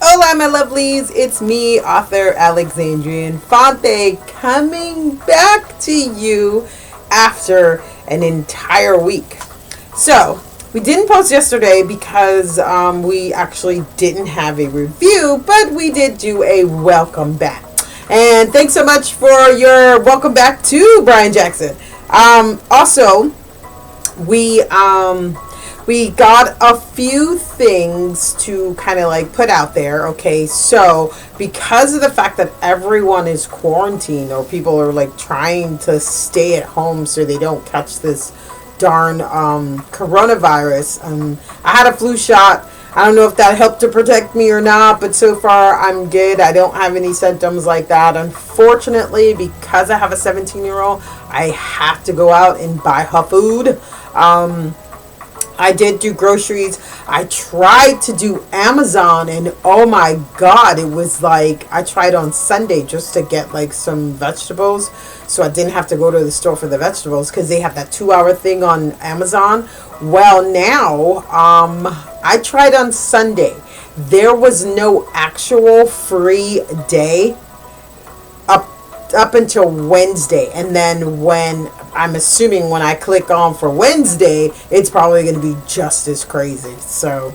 Hola, my lovelies. It's me, author Alexandrian Fonte, coming back to you after an entire week. So, we didn't post yesterday because we actually didn't have a review, but we did do a welcome back. And thanks so much for your welcome back to Brian Jackson. Also, we got a few things to kind of like put out there. Okay, so because of the fact that everyone is quarantined, or people are like trying to stay at home so they don't catch this darn coronavirus. I had a flu shot. I don't know if that helped to protect me or not, but so far I'm good. I don't have any symptoms like that. Unfortunately, because I have a 17-year-old, I have to go out and buy her food. I did do groceries. I tried to do Amazon, and oh my god, it was like I tried on Sunday just to get like some vegetables, so I didn't have to go to the store for the vegetables because they have that 2-hour thing on Amazon. Well, now I tried on Sunday. There was no actual free day up until Wednesday, and then when I click on for Wednesday, it's probably going to be just as crazy. So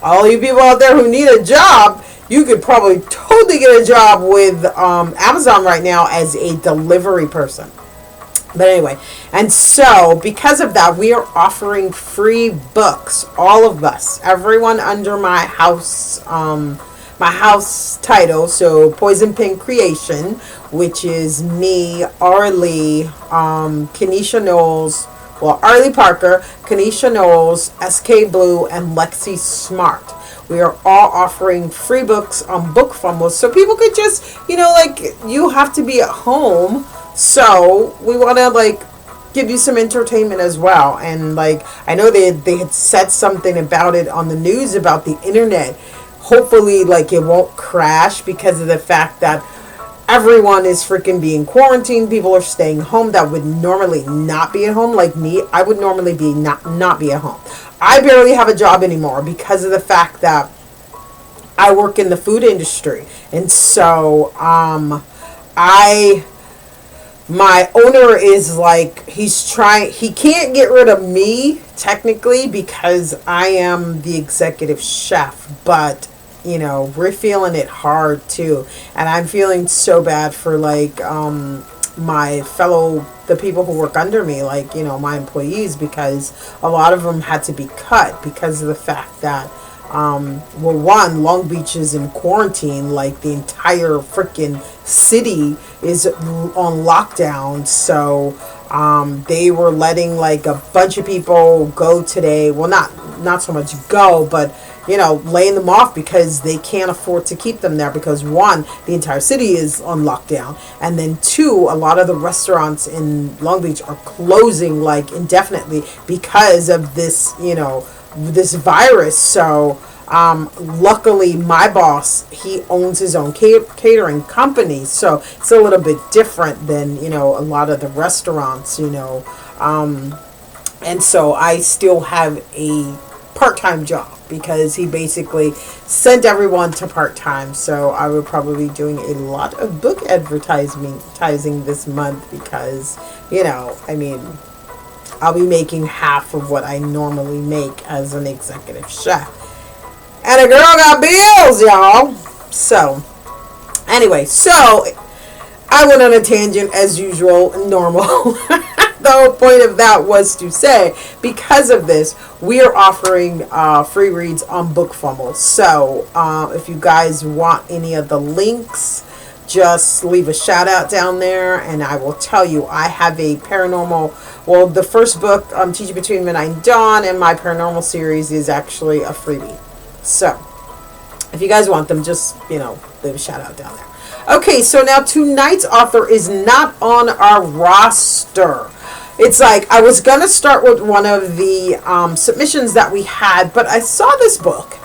all you people out there who need a job, you could probably totally get a job with Amazon right now as a delivery person. But anyway, and so because of that, we are offering free books, all of us, everyone under my house title, so Poison Pen Creation, which is me, Arlie, Kenesha Knowles, Arlie Parker, Kenesha Knowles, SK Blue, and Lexi Smart. We are all offering free books on Book Fumbles, so people could just, you have to be at home, so we want to, give you some entertainment as well. And, I know they had said something about it on the news about the internet. Hopefully, it won't crash because of the fact that everyone is freaking being quarantined. People are staying home that would normally not be at home. Like me, I would normally be not be at home. I barely have a job anymore because of the fact that I work in the food industry. And so, my owner is he can't get rid of me technically because I am the executive chef, but we're feeling it hard too. And I'm feeling so bad for the people who work under me, my employees, because a lot of them had to be cut because of the fact that Long Beach is in quarantine. The entire freaking city is on lockdown. So they were letting a bunch of people go today. Well, not so much go, but laying them off because they can't afford to keep them there, because one, the entire city is on lockdown, and then two, a lot of the restaurants in Long Beach are closing indefinitely because of this this virus. So luckily my boss, he owns his own catering company, so it's a little bit different than a lot of the restaurants, and so I still have a part-time job because he basically sent everyone to part-time. So I will probably be doing a lot of book advertising this month because I'll be making half of what I normally make as an executive chef. And a girl got bills, y'all. So, anyway, I went on a tangent as usual, normal. The whole point of that was to say, because of this, we are offering free reads on Book Fumble. So, if you guys want any of the links, just leave a shout out down there, and I will tell you, I have a paranormal, the first book, Teaching Between Midnight and Dawn, and my paranormal series is actually a freebie. So, if you guys want them, just, leave a shout out down there. Okay, so now tonight's author is not on our roster. It's I was going to start with one of the submissions that we had, but I saw this book,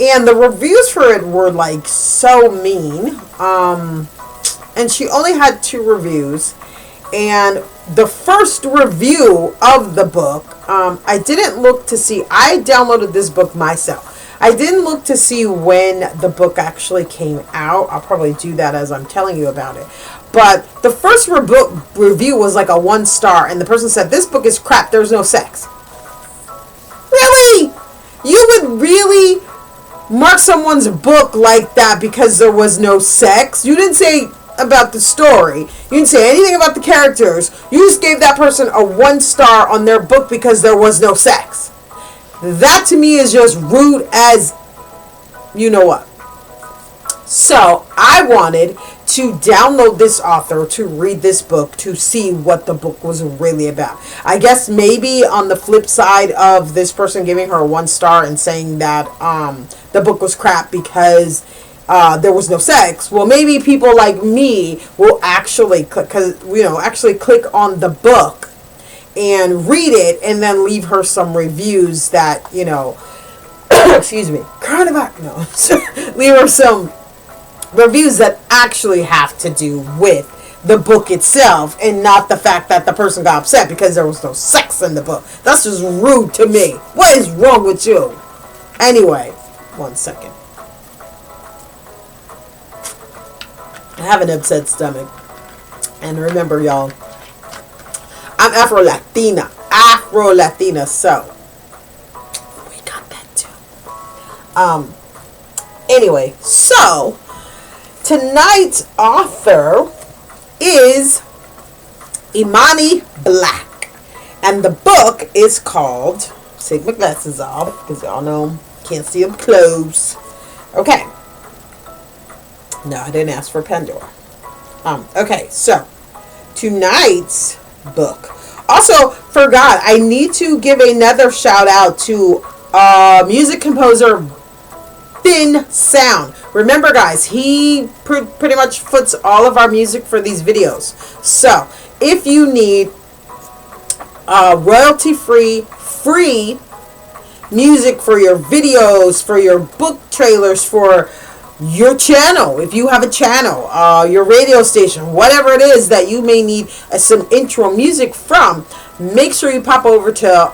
and the reviews for it were so mean. And she only had 2 reviews, and the first review of the book, I didn't look to see. I downloaded this book myself. I didn't look to see when the book actually came out. I'll probably do that as I'm telling you about it. But the first review was like a 1 star, and the person said, "This book is crap. There's no sex." Really? You would really mark someone's book like that because there was no sex? You didn't say about the story. You didn't say anything about the characters. You just gave that person a 1 star on their book because there was no sex. That to me is just rude as you know what. So I wanted to download this author to read this book to see what the book was really about. I guess maybe on the flip side of this person giving her a 1 star and saying that the book was crap because there was no sex. Well, maybe people like me will actually click on the book and read it and then leave her some reviews that, excuse me, coronavirus, no, leave her some reviews that actually have to do with the book itself and not the fact that the person got upset because there was no sex in the book. That's just rude to me. What is wrong with you? Anyway, 1 second. I have an upset stomach. And remember, y'all, I'm Afro-Latina, so we got that too. Anyway, so tonight's author is Imani Black, and the book is called, take my glasses off because y'all know can't see them close. Okay. No, I didn't ask for Pandora. Okay, so tonight's book. Also, forgot, I need to give another shout out to music composer Thin Sound. Remember, guys, he pretty much foots all of our music for these videos. So, if you need royalty-free, free music for your videos, for your book trailers, for your channel, if you have a channel, your radio station, whatever it is that you may need some intro music from, make sure you pop over to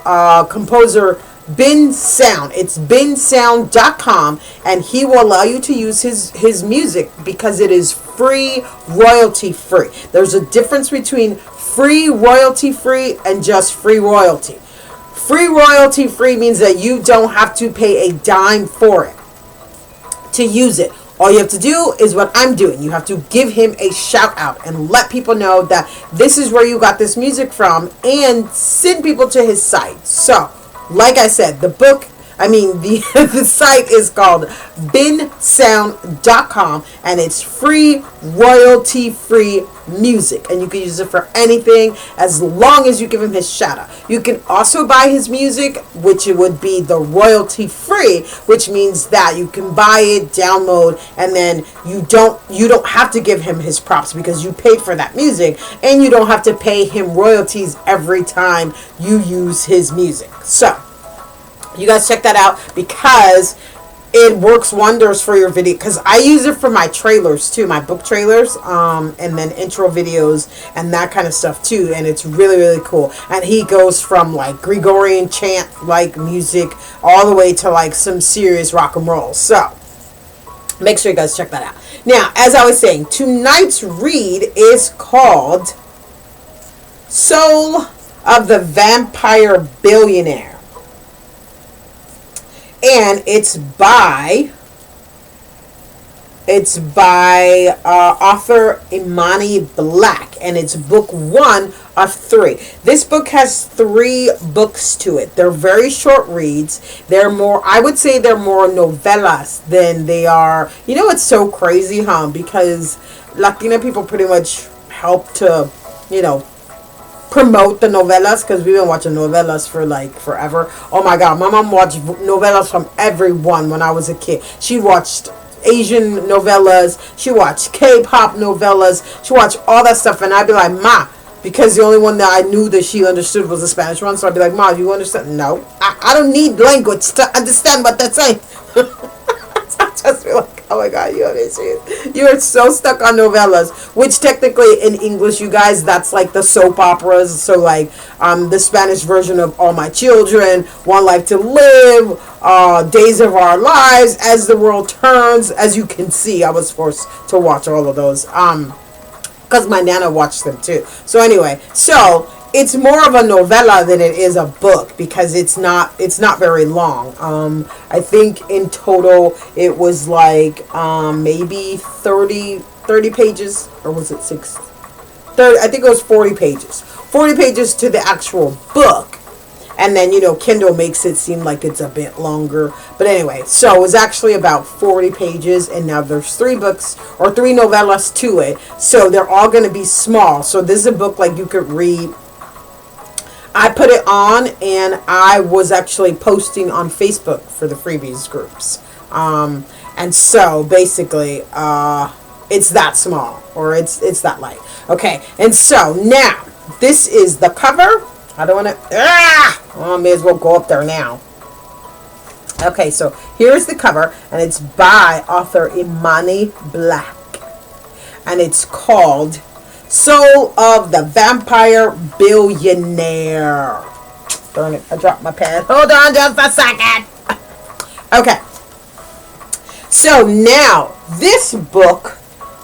composer Bin Sound. It's binsound.com, and he will allow you to use his music because it is free, royalty free. There's a difference between free, royalty free, and just free royalty. Free royalty free means that you don't have to pay a dime for it to use it. All you have to do is what I'm doing. You have to give him a shout out and let people know that this is where you got this music from and send people to his site. So, like I said, the site is called binsound.com, and it's free, royalty-free music, and you can use it for anything as long as you give him his shout out. You can also buy his music, which it would be the royalty-free, which means that you can buy it, download, and then you don't have to give him his props because you paid for that music, and you don't have to pay him royalties every time you use his music. So you guys check that out because it works wonders for your video, because I use it for my trailers too, my book trailers, and then intro videos and that kind of stuff too, and it's really, really cool. And he goes from like Gregorian chant like music all the way to like some serious rock and roll. So make sure you guys check that out. Now, as I was saying, tonight's read is called Soul of the Vampire Billionaire. And it's by author Imani Black, and it's book 1 of 3. This book has 3 books to it. They're very short reads. I would say they're more novellas than they are. You know, it's so crazy, because Latina people pretty much help to, promote the novellas, because we've been watching novellas for like forever. Oh my god, my mom watched novellas from everyone when I was a kid. She watched Asian novellas, she watched K-pop novellas, she watched all that stuff, and I'd be like, Ma, because the only one that I knew that she understood was the Spanish one, so I'd be like, Ma, you understand? No, I don't need language to understand what they're saying. So I just be like, Oh my god, you're so stuck on novellas, which technically in English, you guys, that's like the soap operas. So like the Spanish version of All My Children, One Life to Live, Days of Our Lives, As the World Turns. As you can see, I was forced to watch all of those because my nana watched them too. So anyway, so it's more of a novella than it is a book because it's not very long. I think in total it was like maybe 30 pages, or was it 30? I think it was 40 pages. 40 pages to the actual book. And then, Kindle makes it seem like it's a bit longer. But anyway, so it was actually about 40 pages. And now there's 3 books or 3 novellas to it. So they're all going to be small. So this is a book like you could read. I put it on and I was actually posting on Facebook for the freebies groups. And so basically, it's that small or it's that light. Okay. And so now this is the cover. I don't want to, I may as well go up there now. Okay, so here's the cover, and it's by author Imani Black. And it's called Soul of the Vampire Billionaire. Darn it, I dropped my pen. Hold on just a second. Okay. So now, this book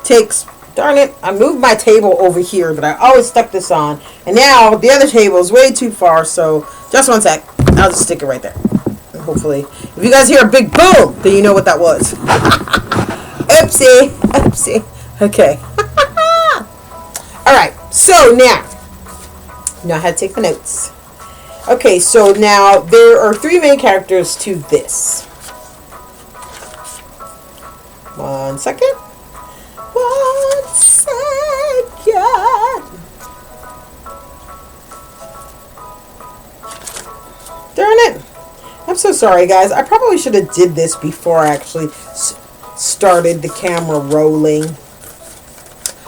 takes... Darn it, I moved my table over here, but I always stuck this on. And now the other table is way too far, so just one sec. I'll just stick it right there. And hopefully, if you guys hear a big boom, then you know what that was. Oopsie. Oopsie. Okay. Alright, so now you know how to take the notes. Okay, so now there are 3 main characters to this. One second. One second. Darn it. I'm so sorry, guys. I probably should have did this before I actually started the camera rolling.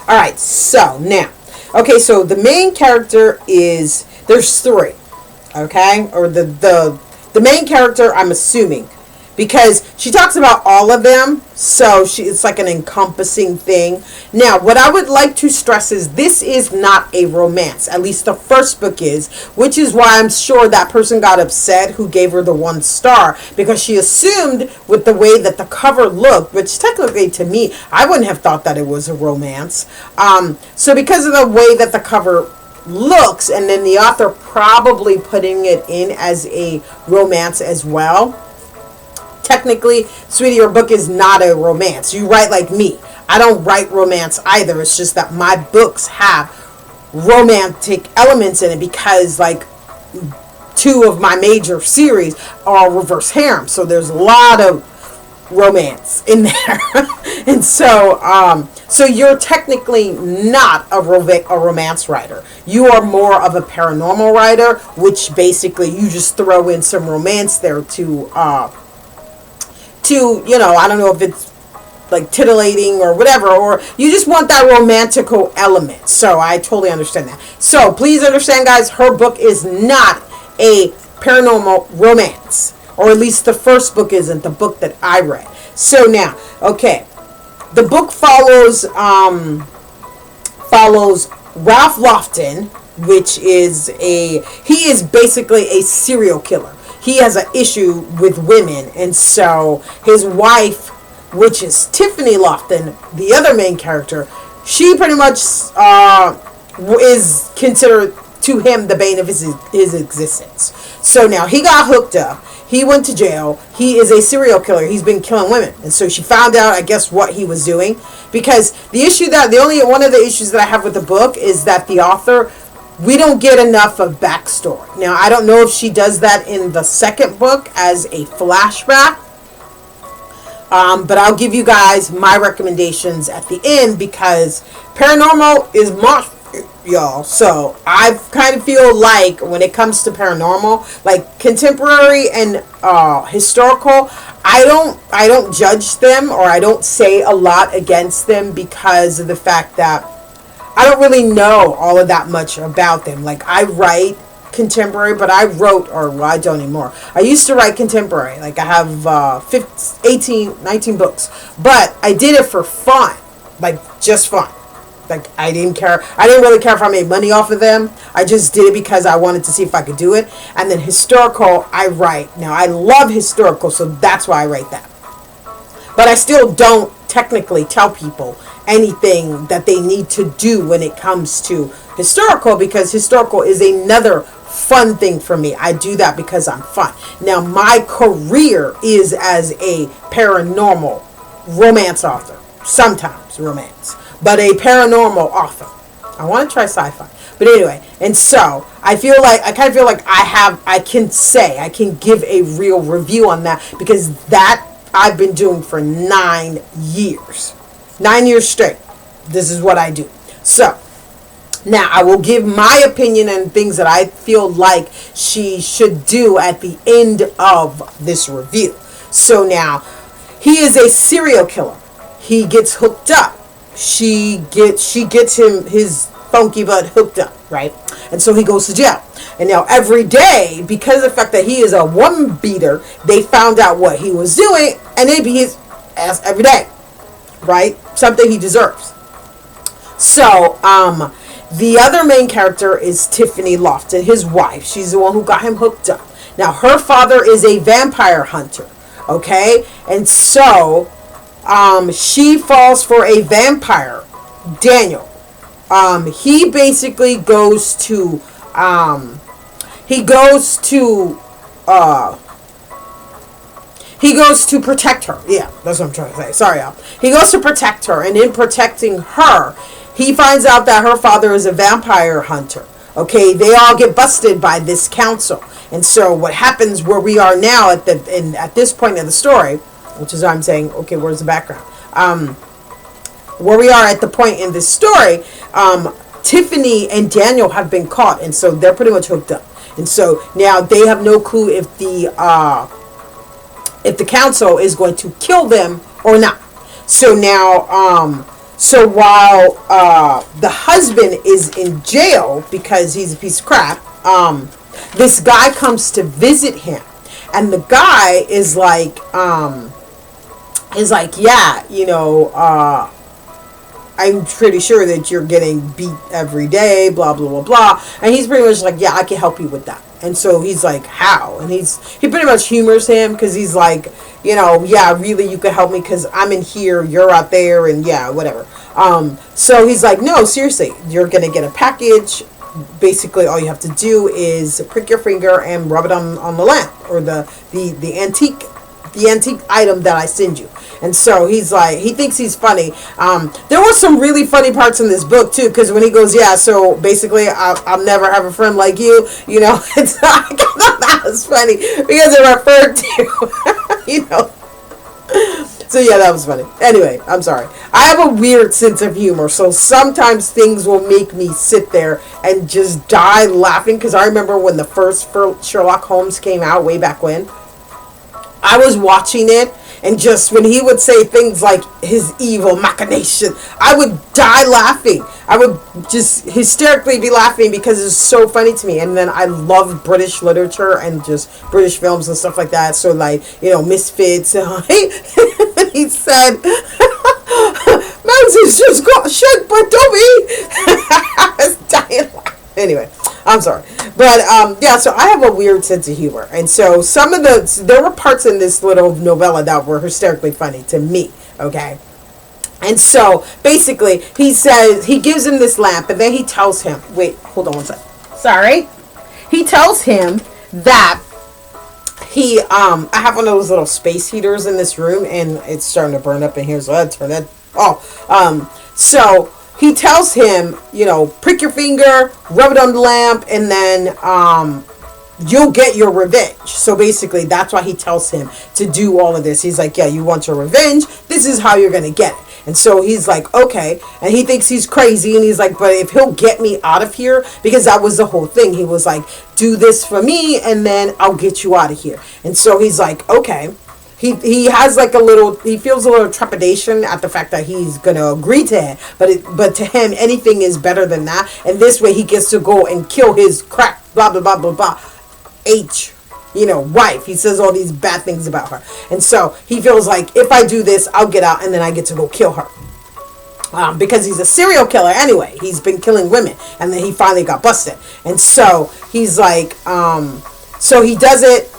Alright, so now. Okay, so the main character is... There's 3. Okay? Or the main character, I'm assuming. Because she talks about all of them, so it's like an encompassing thing. Now, what I would like to stress is this is not a romance. At least the first book is, which is why I'm sure that person got upset who gave her the 1 star, because she assumed with the way that the cover looked, which technically to me, I wouldn't have thought that it was a romance. So because of the way that the cover looks, and then the author probably putting it in as a romance as well. Technically, sweetie, your book is not a romance. You write like me. I don't write romance either. It's just that my books have romantic elements in it because, like, 2 of my major series are reverse harem. So there's a lot of romance in there. And so, so you're technically not a romance writer. You are more of a paranormal writer, which basically you just throw in some romance there to I don't know if it's like titillating or whatever, or you just want that romantical element. So I totally understand that. So please understand, guys, her book is not a paranormal romance, or at least the first book isn't, the book that I read. So now, okay, the book follows Ralph Lofton, which is he is basically a serial killer. He has an issue with women, and so his wife, which is Tiffany Lofton, the other main character, she pretty much is considered to him the bane of his existence. So now he got hooked up. He went to jail. He is a serial killer. He's been killing women, and so she found out, I guess, what he was doing. Because one of the issues that I have with the book is that the author, we don't get enough of backstory. Now, I don't know if she does that in the second book as a flashback. But I'll give you guys my recommendations at the end because paranormal is my y'all. So I kind of feel like when it comes to paranormal, like contemporary and historical, I don't judge them, or I don't say a lot against them because of the fact that I don't really know all of that much about them. Like, I write contemporary, but I wrote, or well, I don't anymore. I used to write contemporary. Like I have 15, 18, 19 books. But I did it for fun. Like just fun. Like I didn't care. I didn't really care if I made money off of them. I just did it because I wanted to see if I could do it. And then historical, I write. Now I love historical, so that's why I write that. But I still don't technically tell people anything that they need to do when it comes to historical, because historical is another fun thing for me. I do that because I'm fun. Now my career is as a paranormal romance author. Sometimes romance, but a paranormal author. I want to try sci-fi. But anyway, and so I kind of feel like I can give a real review on that, because that I've been doing for 9 years. 9 years straight. This is what I do. So, now I will give my opinion and things that I feel like she should do at the end of this review. So now, he is a serial killer. He gets hooked up. She gets him, his funky butt hooked up, right? And so he goes to jail. And now every day, because of the fact that he is a woman beater, they found out what he was doing, and they beat his ass every day, right? Something he deserves. So, the other main character is Tiffany Lofton, his wife. She's the one who got him hooked up. Now, her father is a vampire hunter, okay? And so, she falls for a vampire, Daniel. He basically goes to protect her. Yeah, that's what I'm trying to say. Sorry, y'all. He goes to protect her, and in protecting her, he finds out that her father is a vampire hunter. Okay, they all get busted by this council. And so what happens where we are now at this point in the story, which is why I'm saying, okay, where's the background? Where we are at the point in this story, Tiffany and Daniel have been caught, and so they're pretty much hooked up. And so now they have no clue if the council is going to kill them or not. So now, so while the husband is in jail because he's a piece of crap, this guy comes to visit him, and the guy is like, yeah, you know, I'm pretty sure that you're getting beat every day, blah, blah, blah, blah. And he's pretty much like, yeah, I can help you with that. And so he's like, how? And he pretty much humors him, because he's like, you know, yeah, really, you could help me because I'm in here, you're out there, and yeah, whatever. So he's like, no, seriously, you're going to get a package. Basically, all you have to do is prick your finger and rub it on the lamp, or the antique item that I send you. And so he's like, he thinks he's funny. There were some really funny parts in this book too, because when he goes, yeah, so basically I'll never have a friend like you, you know. It's I thought that was funny because it referred to you know. So yeah, that was funny. Anyway, I'm sorry. I have a weird sense of humor, so sometimes things will make me sit there and just die laughing, because I remember when the first Sherlock Holmes came out way back when, I was watching it, and just when he would say things like his evil machination, I would die laughing. I would just hysterically be laughing because it's so funny to me. And then I love British literature and just British films and stuff like that. So like, you know, Misfits. He said, Max just got shook by Dobby. I was dying laughing. Anyway, I'm sorry. But, yeah, so I have a weird sense of humor. And so there were parts in this little novella that were hysterically funny to me, okay? And so, basically, he gives him this lamp, and then he tells him, wait, hold on one second. Sorry. He tells him that I have one of those little space heaters in this room, and it's starting to burn up in here, so I turn that off. So he tells him, you know, prick your finger, rub it on the lamp, and then you'll get your revenge. So basically, that's why he tells him to do all of this. He's like, yeah, you want your revenge? This is how you're going to get it. And so he's like, okay. And he thinks he's crazy. And he's like, but if he'll get me out of here, because that was the whole thing. He was like, do this for me, and then I'll get you out of here. And so he's like, okay. he has like a little, he feels a little trepidation at the fact that he's gonna agree to it, but to him anything is better than that, and this way he gets to go and kill his crack blah blah blah blah blah wife. He says all these bad things about her, and so he feels like if I do this, I'll get out, and then I get to go kill her. Because he's a serial killer anyway. He's been killing women, and then he finally got busted, and so he's like, so he does it.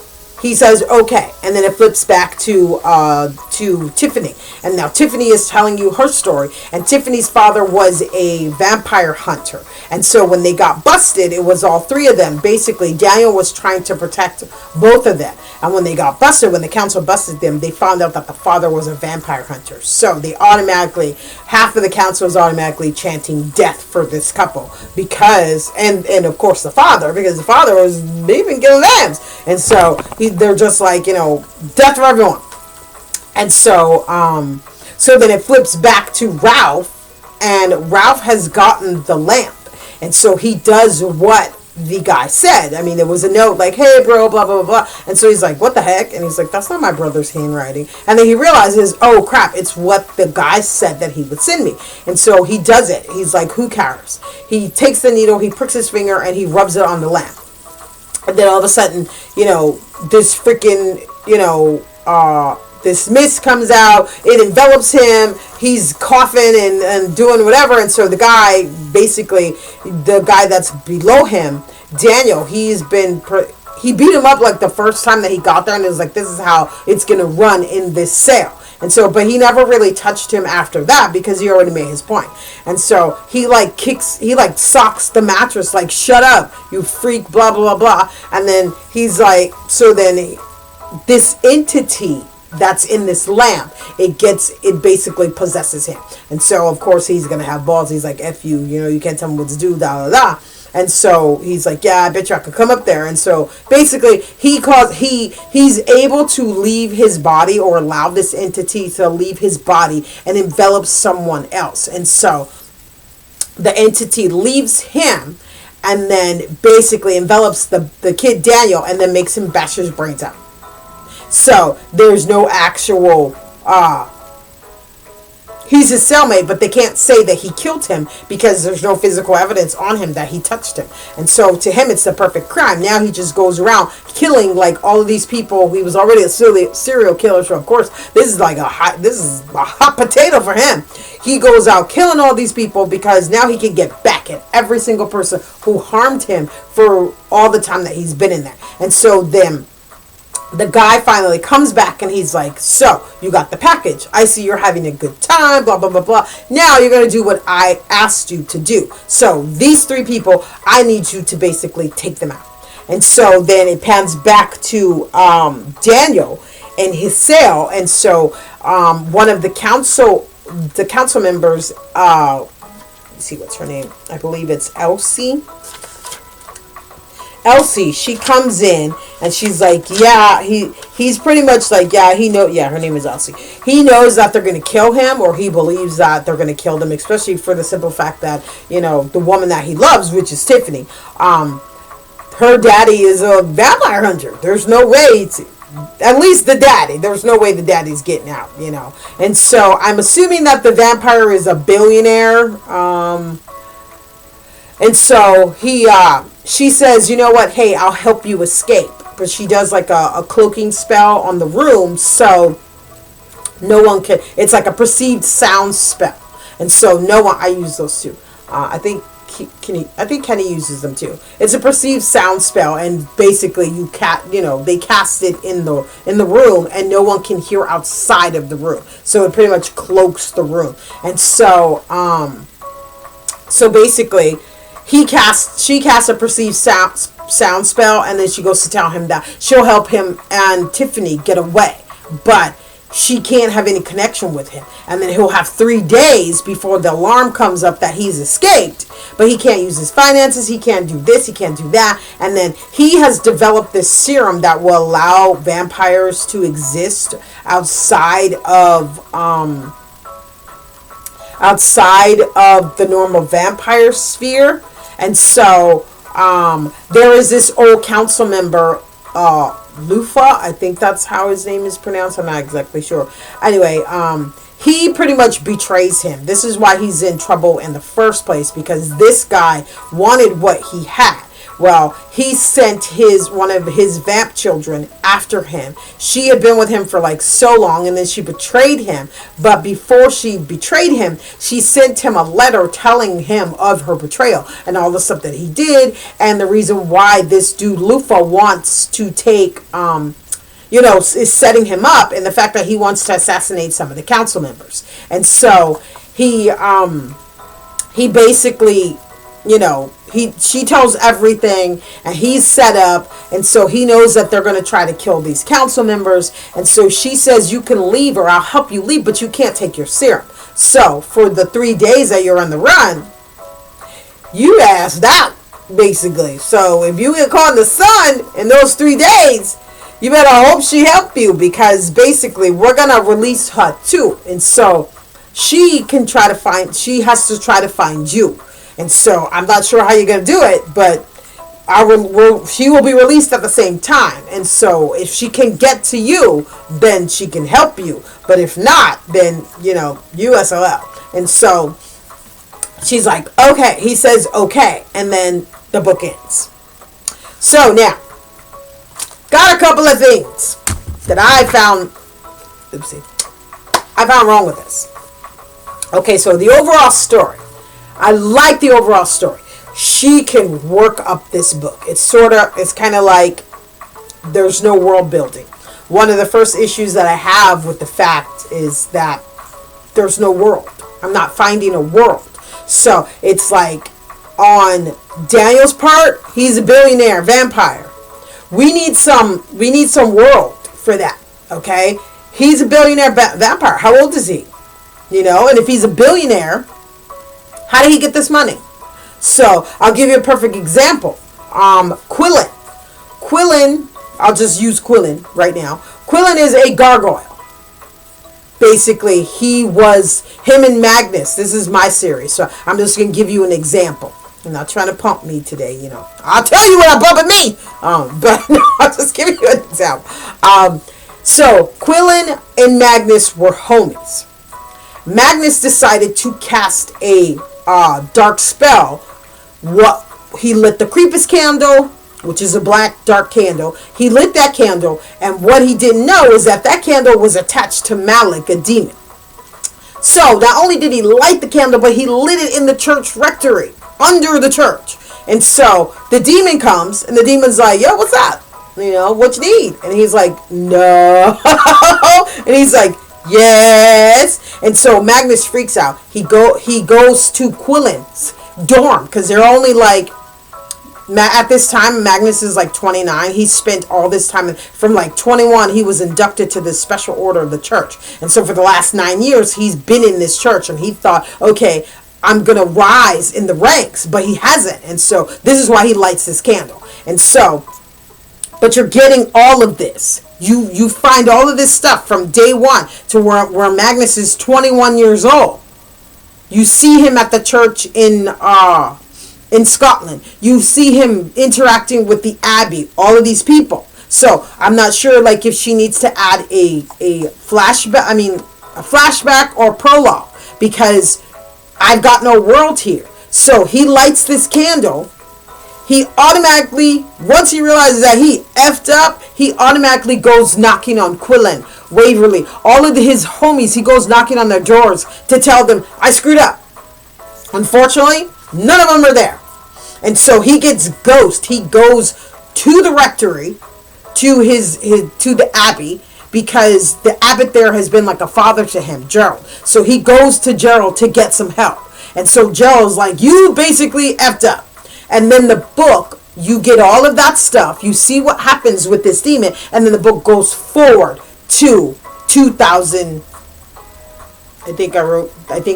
He says okay, and then it flips back to Tiffany, and now Tiffany is telling you her story. And Tiffany's father was a vampire hunter, and so when they got busted, it was all three of them. Basically, Daniel was trying to protect both of them, and when they got busted, when the council busted them, they found out that the father was a vampire hunter. So they automatically, half of the council was automatically chanting death for this couple because, and of course the father, because the father was even killing lambs, and so they're just like, death for everyone. And so so then it flips back to Ralph, and Ralph has gotten the lamp, and so he does what the guy said. I mean, there was a note like, hey bro, blah blah blah, and so he's like, what the heck? And he's like, that's not my brother's handwriting. And then he realizes, oh crap, it's what the guy said that he would send me. And so he does it. He's like, who cares? He takes the needle, he pricks his finger, and he rubs it on the lamp. And then all of a sudden, this freaking, this mist comes out. It envelops him. He's coughing and doing whatever. And so the guy, basically, the guy that's below him, Daniel, he beat him up like the first time that he got there. And it was like, this is how it's going to run in this sale. And so, but he never really touched him after that because he already made his point. And so he socks the mattress, like, shut up, you freak, blah, blah, blah, blah. And then he's like, so then this entity that's in this lamp, it basically possesses him. And so, of course, he's going to have balls. He's like, F you, you can't tell me what to do, da, da, da. And so he's like, yeah, I bet you I could come up there. And so basically he's able to leave his body, or allow this entity to leave his body and envelop someone else. And so the entity leaves him and then basically envelops the kid Daniel and then makes him bash his brains out. So there's no actual he's his cellmate, but they can't say that he killed him because there's no physical evidence on him that he touched him. And so to him, it's the perfect crime. Now he just goes around killing like all of these people. He was already a serial killer, so of course this is a hot potato for him. He goes out killing all these people because now he can get back at every single person who harmed him for all the time that he's been in there. And so then the guy finally comes back and he's like, so you got the package. I see you're having a good time, blah, blah, blah, blah. Now you're going to do what I asked you to do. So these three people, I need you to basically take them out. And so then it pans back to Daniel in his cell. And so one of the council members, let's see, what's her name? I believe it's Elsie, she comes in and she's like, yeah, he's pretty much like, yeah, her name is Elsie. He knows that they're going to kill him, or he believes that they're going to kill them, especially for the simple fact that, the woman that he loves, which is Tiffany, her daddy is a vampire hunter. There's no way at least the daddy, there's no way the daddy's getting out, And so I'm assuming that the vampire is a billionaire, and so she says, you know what, hey, I'll help you escape. But she does like a cloaking spell on the room, so no one can, it's like a perceived sound spell. And so no one, I use those too. I think Kenny uses them too. It's a perceived sound spell, and basically they cast it in the room, and no one can hear outside of the room. So it pretty much cloaks the room. And so basically she casts a perceived sound spell, and then she goes to tell him that she'll help him and Tiffany get away, but she can't have any connection with him. And then he'll have 3 days before the alarm comes up that he's escaped, but he can't use his finances, he can't do this, he can't do that. And then he has developed this serum that will allow vampires to exist outside of the normal vampire sphere. And so there is this old council member, Lufa. I think that's how his name is pronounced. I'm not exactly sure. Anyway, he pretty much betrays him. This is why he's in trouble in the first place, because this guy wanted what he had. Well, he sent one of his vamp children after him. She had been with him for like so long, and then she betrayed him. But before she betrayed him, she sent him a letter telling him of her betrayal and all the stuff that he did, and the reason why this dude Lufa wants to take, is setting him up, and the fact that he wants to assassinate some of the council members. And so he basically, she tells everything, and he's set up, and so he knows that they're going to try to kill these council members. And so she says, you can leave, or I'll help you leave, but you can't take your serum. So for the 3 days that you're on the run, you asked out, basically. So if you get caught in the sun in those 3 days, you better hope she helped you, because basically we're going to release her too. And so she has to try to find you. And so I'm not sure how you're going to do it, but she will be released at the same time. And so if she can get to you, then she can help you. But if not, then, USOL. And so she's like, okay. He says, okay. And then the book ends. So now, got a couple of things that I found wrong with this. Okay, so the overall story. I like the overall story. She can work up this book. It's kind of like there's no world building. One of the first issues that I have with the fact is that there's no world. I'm not finding a world. So it's like on Daniel's part, he's a billionaire vampire. We need some world for that. Okay, he's a billionaire vampire. How old is he? And if he's a billionaire, how did he get this money? So I'll give you a perfect example. Quillen, I'll just use Quillen right now. Quillen is a gargoyle. Basically, him and Magnus. This is my series, so I'm just going to give you an example. I'm not trying to pump me today, I'll tell you when I'm pumping me. But no, I'll just give you an example. So Quillen and Magnus were homies. Magnus decided to cast a dark spell. He lit the creepest candle, which is a black dark candle. He lit that candle, and what he didn't know is that candle was attached to Malik, a demon. So not only did he light the candle, but he lit it in the church rectory, under the church. And so the demon comes, and the demon's like, yo, what's up? What you need? And he's like, no. And he's like, yes. And so Magnus freaks out. He goes to Quillen's dorm, because they're only like, at this time Magnus is like 29. He spent all this time from like 21. He was inducted to this special order of the church, and so for the last 9 years he's been in this church, and he thought, okay, I'm gonna rise in the ranks, but he hasn't. And so this is why he lights this candle. And so, but you're getting all of this. You find all of this stuff from day one to where Magnus is 21 years old. You see him at the church in Scotland. You see him interacting with the Abbey. All of these people. So I'm not sure, like, if she needs to add a flashback or prologue, because I've got no world here. So he lights this candle. He automatically, once he realizes that he effed up, he automatically goes knocking on Quillen, Waverly, all of his homies. He goes knocking on their doors to tell them, I screwed up. Unfortunately, none of them are there. And so he gets ghost. He goes to the rectory, to the Abbey, because the abbot there has been like a father to him, Gerald. So he goes to Gerald to get some help. And so Gerald's like, you basically effed up. And then the book, you get all of that stuff. You see what happens with this demon. And then the book goes forward to 2000. I think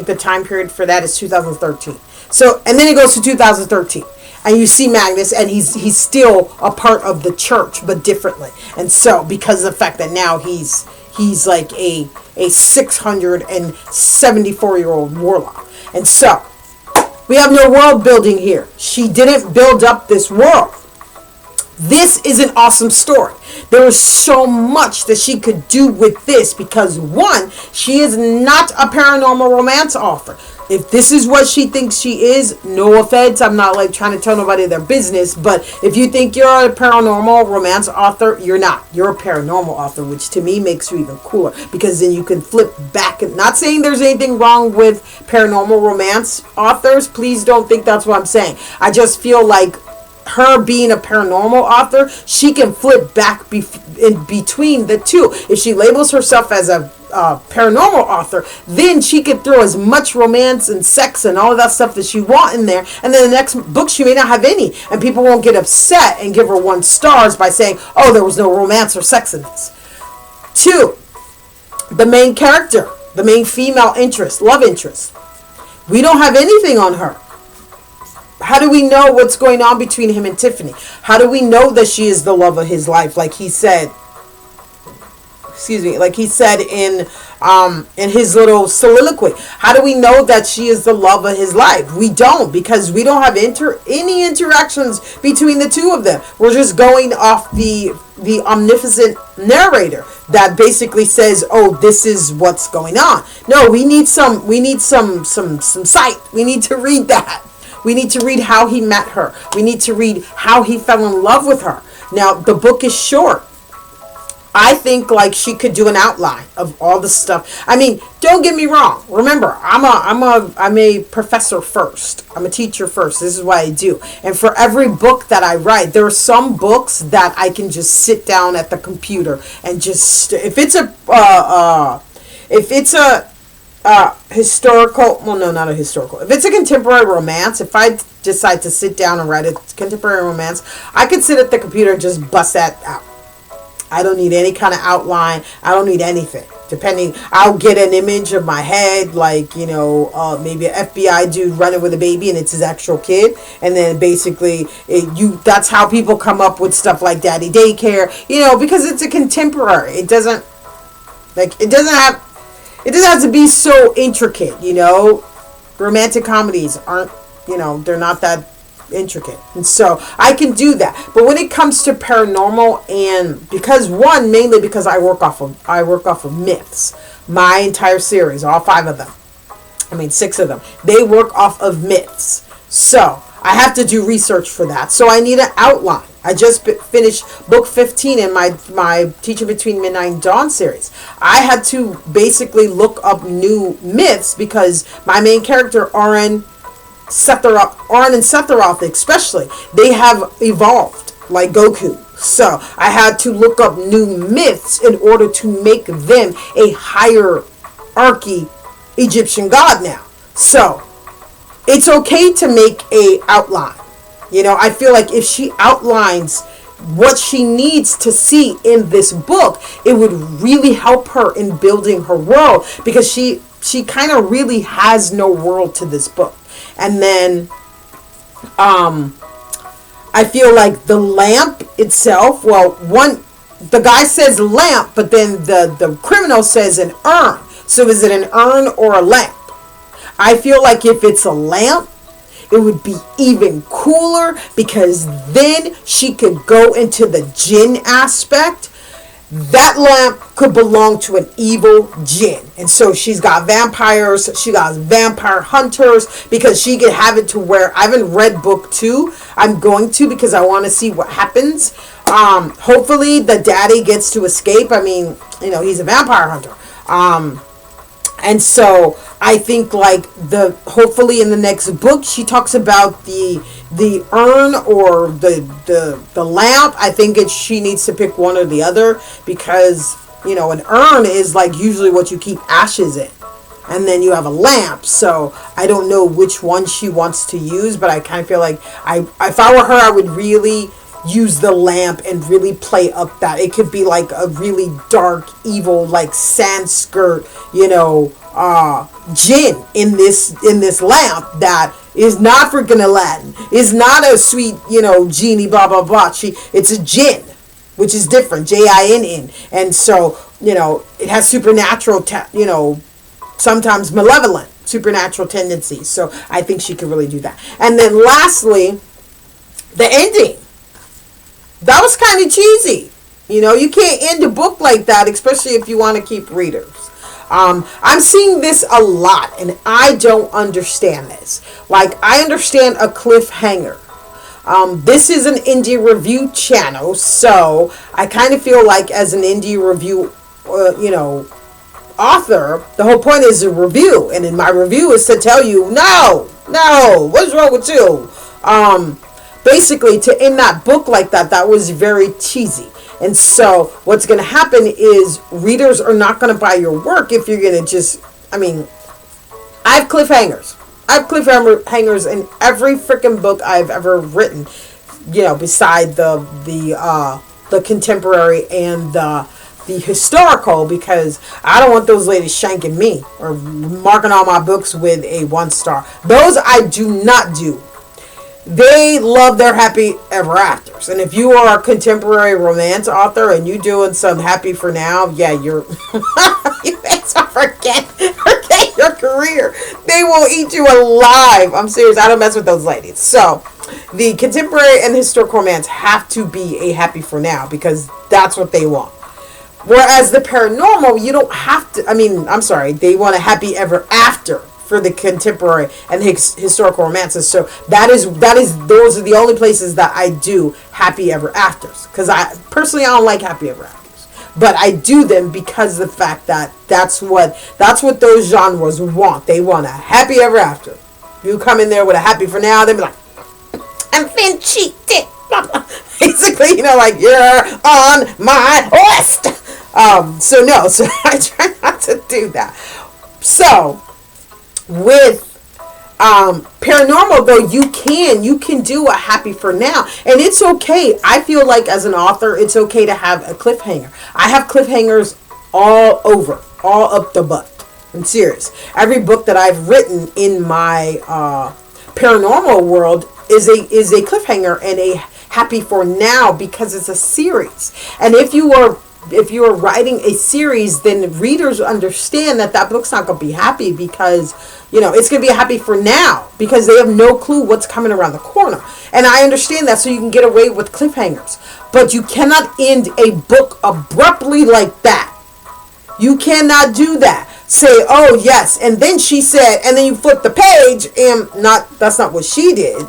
the time period for that is 2013. So, and then it goes to 2013. And you see Magnus, and he's still a part of the church, but differently. And so, because of the fact that now he's like a 674-year-old warlock. And so, we have no world building here. She didn't build up this world. This is an awesome story. There is so much that she could do with this because, one, she is not a paranormal romance author. If this is what she thinks she is, no offense, I'm not like trying to tell nobody their business, but if you think you're a paranormal romance author, you're not. You're a paranormal author, which to me makes you even cooler because then you can flip back. And not saying there's anything wrong with paranormal romance authors. Please don't think that's what I'm saying. I just feel like her being a paranormal author, she can flip back in between the two. If she labels herself as a paranormal author, then she could throw as much romance and sex and all of that stuff that she want in there, and then the next book she may not have any, and people won't get upset and give her 1 stars by saying, oh, there was no romance or sex in this. 2, the main character, the main female interest, love interest, we don't have anything on her. How do we know what's going on between him and Tiffany? How do we know that she is the love of his life, like he said? Like he said in his little soliloquy. How do we know that she is the love of his life? We don't, because we don't have any interactions between the two of them. We're just going off the omnipotent narrator that basically says, "Oh, this is what's going on." No, we need some sight. We need to read that. We need to read how he met her. We need to read how he fell in love with her. Now, the book is short. I think like she could do an outline of all the stuff. I mean, don't get me wrong. Remember, I'm a professor first. I'm a teacher first. This is what I do. And for every book that I write, there are some books that I can just sit down at the computer and just if it's a historical, well, no, not a historical. If it's a contemporary romance, if I decide to sit down and write a contemporary romance, I could sit at the computer and just bust that out. I don't need any kind of outline. I don't need anything. Depending, I'll get an image of my head, like, maybe an FBI dude running with a baby and it's his actual kid. And then basically, that's how people come up with stuff like Daddy Daycare, because it's a contemporary. It doesn't have to be so intricate, Romantic comedies aren't, they're not that intricate. And so I can do that. But when it comes to paranormal, and mainly because I work off of myths. My entire series, all 5 of them. 6 of them. They work off of myths. So I have to do research for that. So I need an outline. I just finished book 15 in my Teaching Between Midnight and Dawn series. I had to basically look up new myths because my main character, Oren and Sephiroth especially, they have evolved like Goku. So I had to look up new myths in order to make them a hierarchy Egyptian god now. So it's okay to make a outline. I feel like if she outlines what she needs to see in this book, it would really help her in building her world, because she kind of really has no world to this book. And then I feel like the lamp itself, the guy says lamp, but then the criminal says an urn. So is it an urn or a lamp? I feel like if it's a lamp, it would be even cooler, because then she could go into the jinn aspect. That lamp could belong to an evil jinn. And so she's got vampires, she got vampire hunters, because she could have it to where, I haven't read book 2. I'm going to, because I want to see what happens. Hopefully the daddy gets to escape. He's a vampire hunter. And so I think hopefully in the next book she talks about the urn or the lamp. I think she needs to pick one or the other, because an urn is like usually what you keep ashes in, and then you have a lamp. So I don't know which one she wants to use, but I kind of feel like if I were her, I would really use the lamp and really play up that it could be like a really dark, evil, like Sanskrit, jinn in this lamp that is not freaking Aladdin, is not a sweet, genie, blah blah blah. It's a jinn, which is different, Jinn, and so it has supernatural, sometimes malevolent supernatural tendencies. So I think she could really do that. And then lastly, the ending. that was kind of cheesy. You know, you can't end a book like that, especially if you want to keep readers. I'm seeing this a lot, and I don't understand this. Like, I understand a cliffhanger. This is an indie review channel, so I kind of feel like as an indie review, author, the whole point is a review, and in my review is to tell you, no, what's wrong with you? Basically, to end that book like that, that was very cheesy. And so what's going to happen is readers are not going to buy your work if you're going to just, I have cliffhangers. I have cliffhangers in every freaking book I've ever written, beside the contemporary and the historical, because I don't want those ladies shanking me or marking all my books with a 1 star. Those I do not do. They love their happy ever afters. And if you are a contemporary romance author and you doing some happy for now, yeah, you're you forget your career. They will eat you alive. I'm serious. I don't mess with those ladies. So the contemporary and historical romance have to be a happy for now, because that's what they want. Whereas the paranormal, you don't have to. They want a happy ever after for the contemporary and historical romances. So those are the only places that I do happy ever afters, because I don't like happy ever afters, but I do them because of the fact that that's what those genres want. They want a happy ever after. You come in there with a happy for now, they'll be like, I'm been cheated. Basically, like, you're on my list. So I try not to do that. So with paranormal, though, you can do a happy for now, and it's okay. I feel like as an author, it's okay to have a cliffhanger. I have cliffhangers all up the butt. I'm serious. Every book that I've written in my paranormal world is a cliffhanger and a happy for now, because it's a series. And if you are writing a series, then readers understand that book's not going to be happy, because it's going to be happy for now, because they have no clue what's coming around the corner. And I understand that, so you can get away with cliffhangers. But you cannot end a book abruptly like that. You cannot do that. Say, oh yes, and then she said, and then you flip the page, and that's not what she did.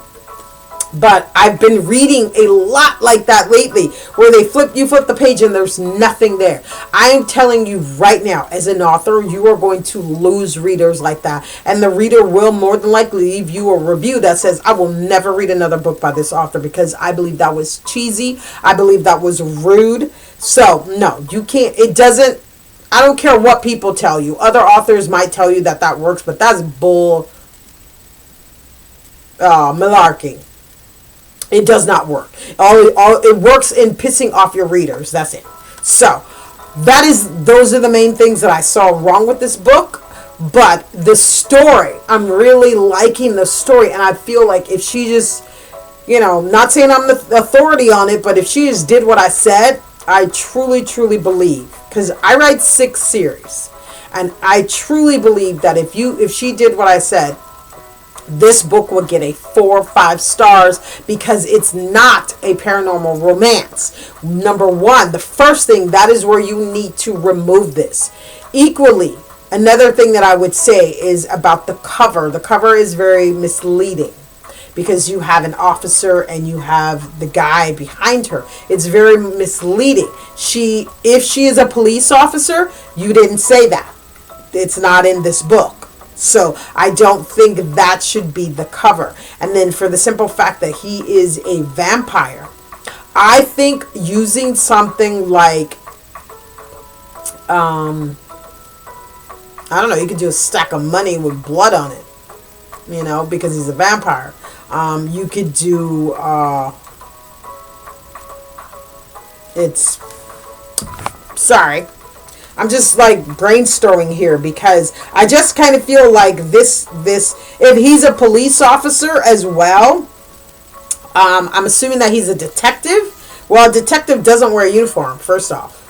But I've been reading a lot like that lately, where you flip the page and there's nothing there. I am telling you right now, as an author, you are going to lose readers like that. And the reader will more than likely leave you a review that says, I will never read another book by this author, because I believe that was cheesy. I believe that was rude. So, no, you can't. It doesn't. I don't care what people tell you. Other authors might tell you that works, but that's bull malarkey. It does not work. It works in pissing off your readers. That's it. So, those are the main things that I saw wrong with this book. But the story, I'm really liking the story, and I feel like if she just, not saying I'm the authority on it, but if she just did what I said, I truly, truly believe, because I write 6 series, and I truly believe that if she did what I said, this book would get a 4 or 5 stars, because it's not a paranormal romance. Number one, the first thing, that is where you need to remove this. Equally, another thing that I would say is about the cover. The cover is very misleading, because you have an officer and you have the guy behind her. It's very misleading. If she is a police officer, you didn't say that. It's not in this book. So I don't think that should be the cover. And then for the simple fact that he is a vampire, I think using something like, I don't know, you could do a stack of money with blood on it, because he's a vampire. You could do, sorry. I'm just like brainstorming here, because I just kind of feel like this, if he's a police officer as well, I'm assuming that he's a detective. Well, a detective doesn't wear a uniform, first off.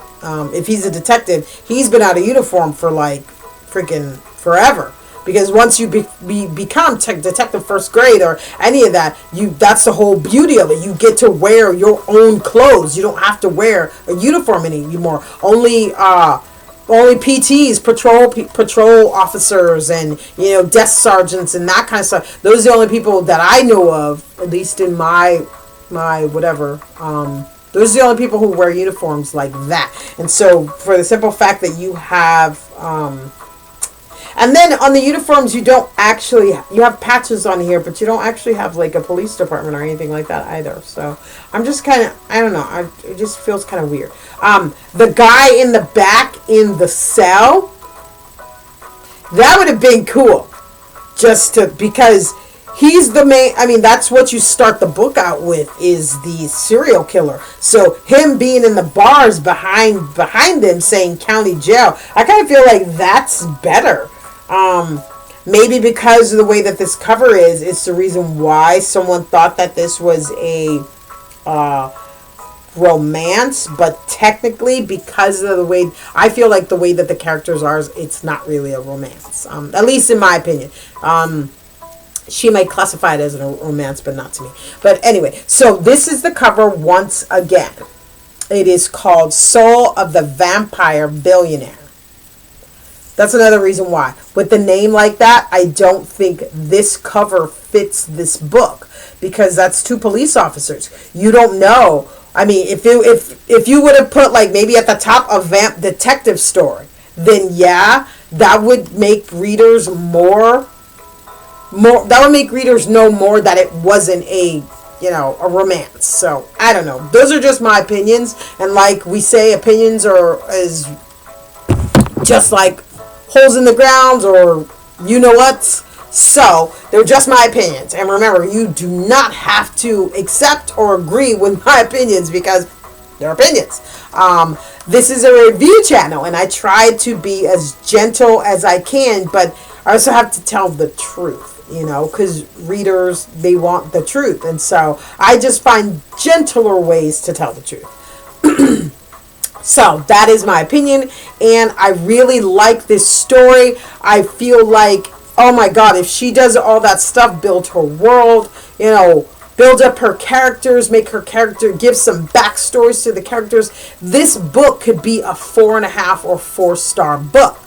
If he's a detective, he's been out of uniform for like freaking forever. because once you become detective first grade or any of that, that's the whole beauty of it. You get to wear your own clothes. You don't have to wear a uniform anymore. Only PTs, patrol officers, and desk sergeants and that kind of stuff. Those are the only people that I know of, at least in my whatever. Those are the only people who wear uniforms like that. And so, for the simple fact that you have, and then on the uniforms, you have patches on here, but you don't actually have like a police department or anything like that either. So I'm just kind of, I don't know, it just feels kind of weird. The guy in the back in the cell, that would have been cool, because he's the main. I mean, that's what you start the book out with, is the serial killer. So him being in the bars behind them saying county jail, I kind of feel like that's better. Maybe because of the way that this cover is, it's the reason why someone thought that this was a romance, but technically, because of the way, I feel like the way that the characters are, it's not really a romance. At least in my opinion. She might classify it as a romance, but not to me. But anyway, so this is the cover once again. It is called Soul of the Vampire Billionaire. That's another reason why. With the name like that, I don't think this cover fits this book, because that's two police officers. You don't know. I mean, if you would have put like maybe at the top a vamp detective story, then yeah, that would make readers that would make readers know more that it wasn't a romance. So I don't know. Those are just my opinions, and like we say, opinions is just like holes in the ground, or what. So they're just my opinions, and remember, you do not have to accept or agree with my opinions, because they're opinions. This is a review channel, and I try to be as gentle as I can, but I also have to tell the truth. Because readers, they want the truth. And so I just find gentler ways to tell the truth. So that is my opinion. And I really like this story. I feel like, oh my God, if she does all that stuff, build her world, build up her characters, make her character, give some backstories to the characters, this book could be a 4.5 or 4-star book.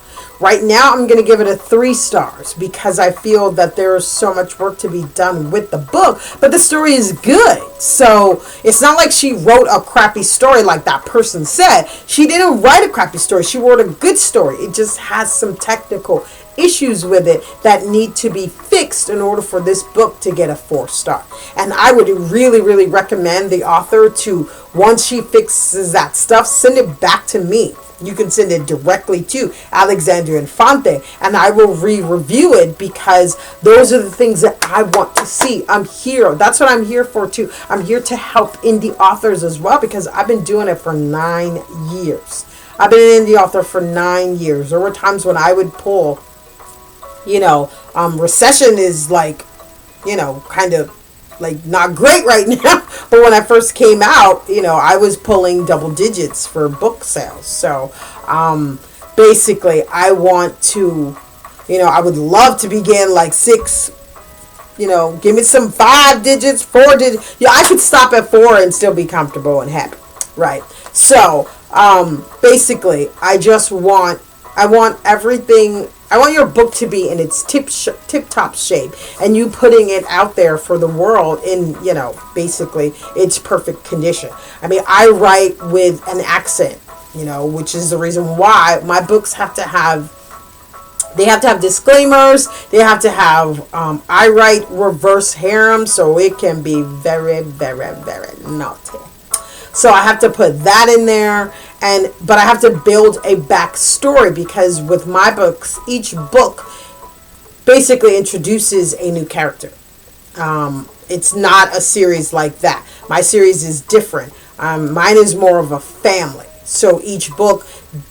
Right now, I'm going to give it a 3 stars, because I feel that there is so much work to be done with the book, but the story is good. So it's not like she wrote a crappy story like that person said. She didn't write a crappy story. She wrote a good story. It just has some technical issues with it that need to be fixed in order for this book to get a 4-star. And I would really, really recommend the author to, once she fixes that stuff, send it back to me. You can send it directly to Alexandria Infante, and I will re-review it, because those are the things that I want to see. I'm here. That's what I'm here for too. I'm here to help indie authors as well, because I've been doing it for 9 years. I've been an indie author for 9 years. There were times when I would pull, recession is like, kind of like not great right now, but when I first came out, I was pulling double digits for book sales. So basically, I want to, I would love to begin like 6, give me some 5 digits, 4 digits. I could stop at 4 and still be comfortable and happy, right? So basically, I want everything. I want your book to be in its tip-top shape, and you putting it out there for the world in, basically its perfect condition. I mean, I write with an accent, which is the reason why my books have to have disclaimers. They have to have, I write reverse harem, so it can be very, very, very naughty. So I have to put that in there, but I have to build a backstory, because with my books, each book basically introduces a new character. It's not a series like that. My series is different. Mine is more of a family. So each book,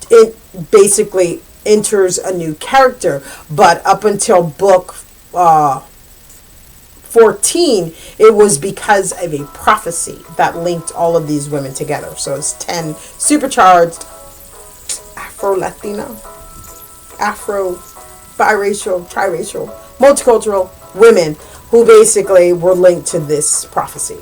it basically enters a new character, but up until book 14, it was because of a prophecy that linked all of these women together. So it's 10 supercharged Afro-Latino, Afro biracial, triracial, multicultural women who basically were linked to this prophecy.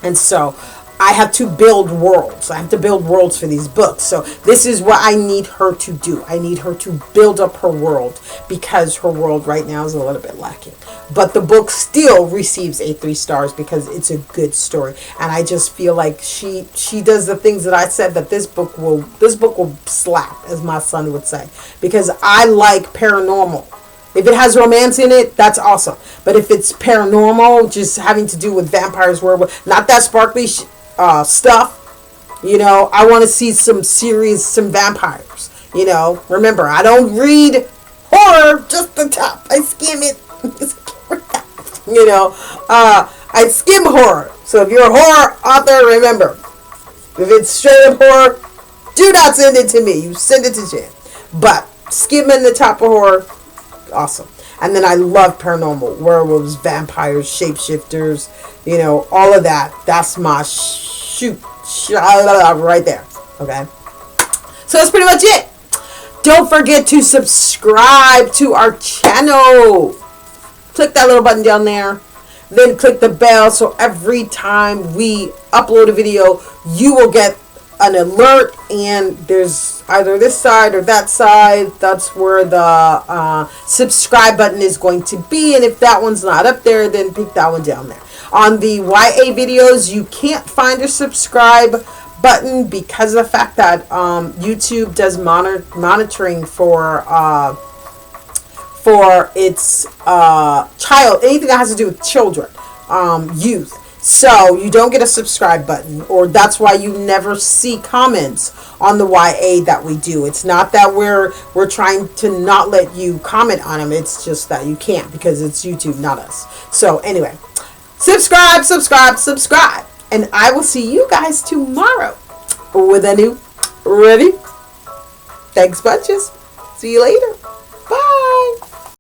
And so I have to build worlds. I have to build worlds for these books. So this is what I need her to do. I need her to build up her world because her world right now is a little bit lacking. But the book still receives 3 stars because it's a good story. And I just feel like she does the things that I said that this book will slap, as my son would say. Because I like paranormal. If it has romance in it, that's awesome. But if it's paranormal, just having to do with vampires, werewolves, not that sparkly stuff, I want to see some vampires. Remember, I don't read horror just the top. I skim it. I skim horror. So if you're a horror author, remember, if it's straight up horror, do not send it to me. You send it to Jen. But skimming the top of horror, awesome. And then I love paranormal, werewolves, vampires, shapeshifters, all of that. That's my shoot right there. Okay. So that's pretty much it. Don't forget to subscribe to our channel. Click that little button down there. Then click the bell so every time we upload a video, you will get an alert, and there's either this side or that side. That's where the subscribe button is going to be, and if that one's not up there, then pick that one down there. On the YA videos, you can't find a subscribe button because of the fact that YouTube does monitoring for its anything that has to do with children, youth. So you don't get a subscribe button, or that's why you never see comments on the YA that we do. It's not that we're trying to not let you comment on them. It's just that you can't because it's YouTube, not us. So anyway, subscribe, and I will see you guys tomorrow with a new review. Thanks bunches. See you later.